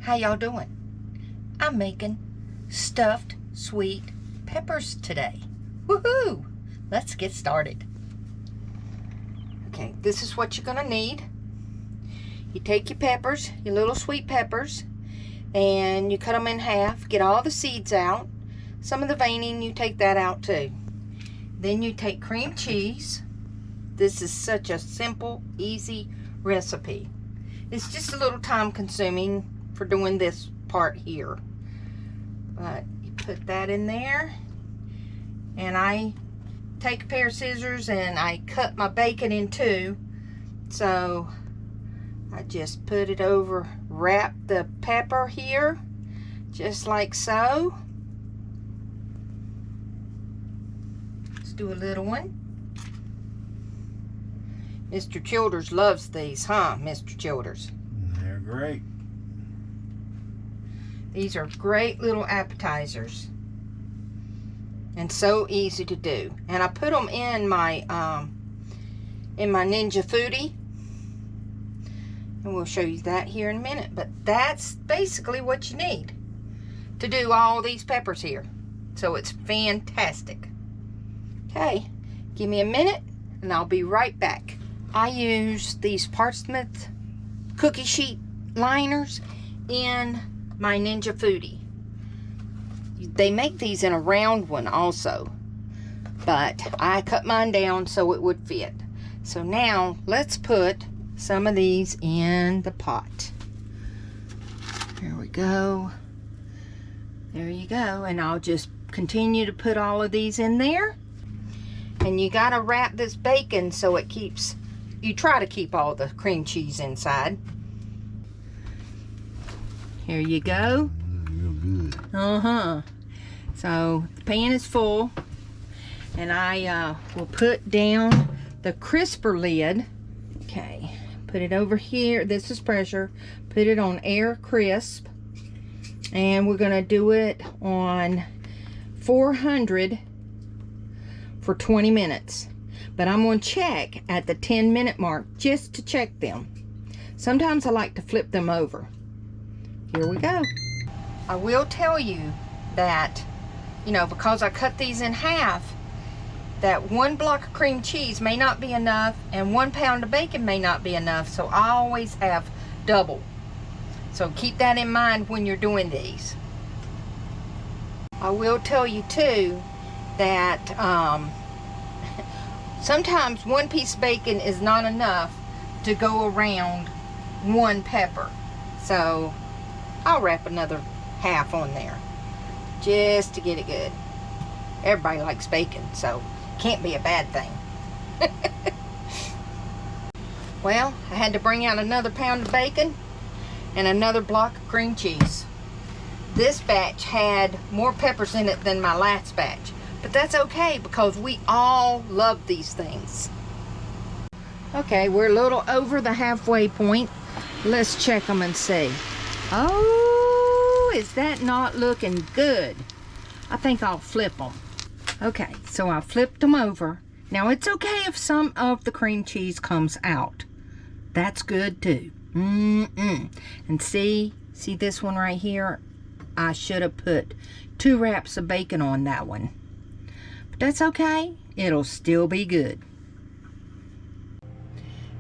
How y'all doing? I'm making stuffed sweet peppers today. Woohoo! Let's get started. Okay, this is what you're gonna need. You take your peppers, your little sweet peppers, and you cut them in half. Get all the seeds out. Some of the veining, you take that out too. Then you take cream cheese. This is such a simple, easy recipe. It's just a little time consuming for doing this part here. But you put that in there. And I take a pair of scissors and I cut my bacon in two. So I just put it over, wrap the pepper here, just like so. Let's do a little one. Mr. Childers loves these, huh, Mr. Childers? They're great. These are great little appetizers. And so easy to do. And I put them in my Ninja Foodi. And we'll show you that here in a minute. But that's basically what you need to do all these peppers here. So it's fantastic. Okay, give me a minute and I'll be right back. I use these Portsmouth cookie sheet liners in my Ninja Foodi. They make these in a round one also, but I cut mine down so it would fit. So now let's put some of these in the pot. There we go. There you go. And I'll just continue to put all of these in there. And you gotta wrap this bacon so it keeps, you try to keep all the cream cheese inside. Here you go. Real good. So the pan is full, and I will put down the crisper lid. Okay, put it over here. This is pressure. Put it on air crisp, and we're gonna do it on 400 for 20 minutes. But I'm gonna check at the 10-minute mark just to check them. Sometimes I like to flip them over. Here we go. I will tell you that, you know, because I cut these in half, that 1 block of cream cheese may not be enough and 1 pound of bacon may not be enough. So I always have double. So keep that in mind when you're doing these. I will tell you too that sometimes 1 piece of bacon is not enough to go around 1 pepper. So I'll wrap another half on there just to get it good. Everybody likes bacon, so can't be a bad thing. Well, I had to bring out another pound of bacon and another block of cream cheese. This batch had more peppers in it than my last batch, but that's okay because we all love these things. Okay, we're a little over the halfway point. Let's check them and see. Oh, is that not looking good? I think I'll flip them. Okay, so I flipped them over. Now it's okay if some of the cream cheese comes out. That's good too. And see this one right here? I should have put 2 wraps of bacon on that one. But that's okay. It'll still be good.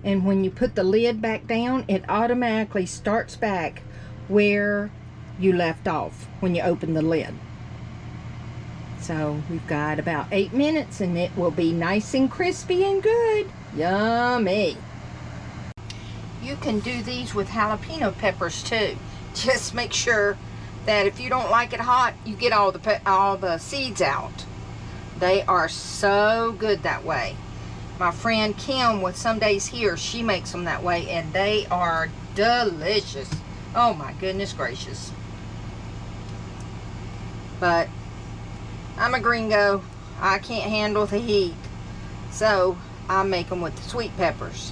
And when you put the lid back down, it automatically starts back where you left off when you open the lid. So we've got about 8 minutes and it will be nice and crispy and good. Yummy. You can do these with jalapeno peppers too. Just make sure that if you don't like it hot, you get all the seeds out. They are so good that way. My friend Kim with Some Days Here, she makes them that way and they are delicious. Oh my goodness gracious. But I'm a gringo. I can't handle the heat. So I make them with the sweet peppers.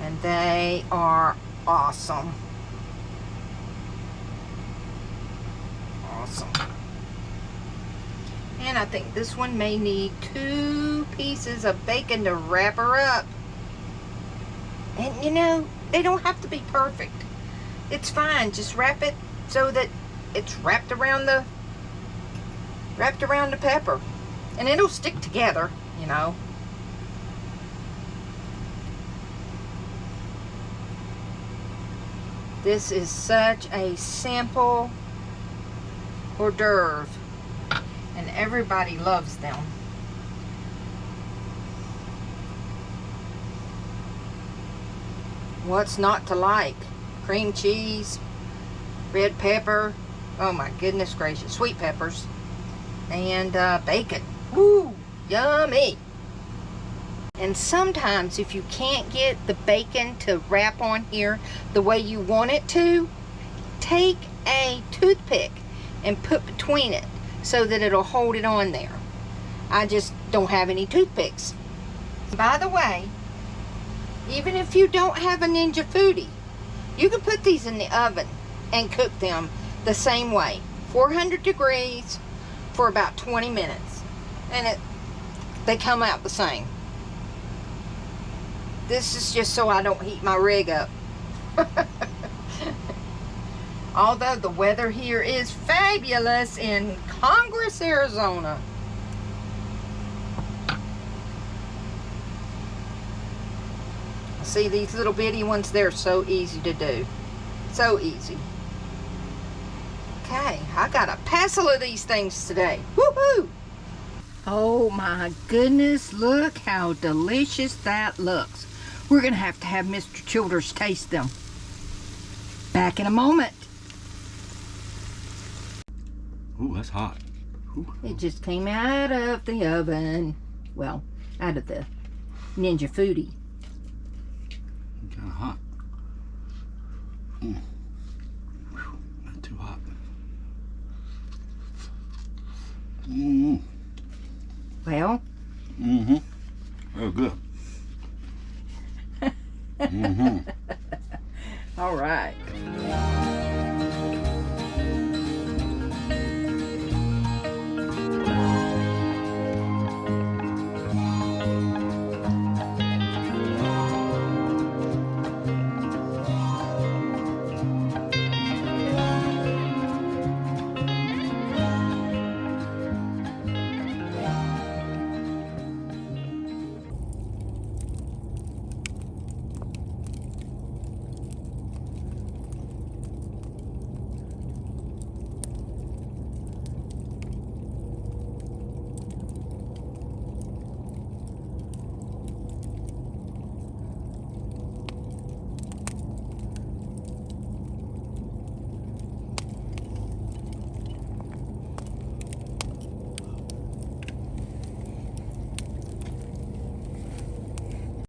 And they are awesome. Awesome. And I think this one may need 2 pieces of bacon to wrap her up. And you know, they don't have to be perfect. it's fine. Just wrap it so that it's wrapped around the pepper. And it'll stick together, you know. This is such a simple hors d'oeuvre, and everybody loves them. What's not to like? Cream cheese, red pepper, oh my goodness gracious, sweet peppers, and bacon. Woo, yummy. And sometimes if you can't get the bacon to wrap on here the way you want it to, take a toothpick and put between it so that it'll hold it on there. I just don't have any toothpicks. By the way, even if you don't have a Ninja Foodi, you can put these in the oven and cook them the same way. 400 degrees for about 20 minutes. And they come out the same. This is just so I don't heat my rig up. Although the weather here is fabulous in Congress, Arizona. See these little bitty ones? They're so easy to do. So easy. Okay, I got a passel of these things today. Woohoo! Oh my goodness, look how delicious that looks. We're going to have Mr. Childers taste them. Back in a moment. Ooh, that's hot. Ooh. It just came out of the oven. Well, out of the Ninja Foodi. Kind of hot. Whew, not too hot. Well. Oh, good.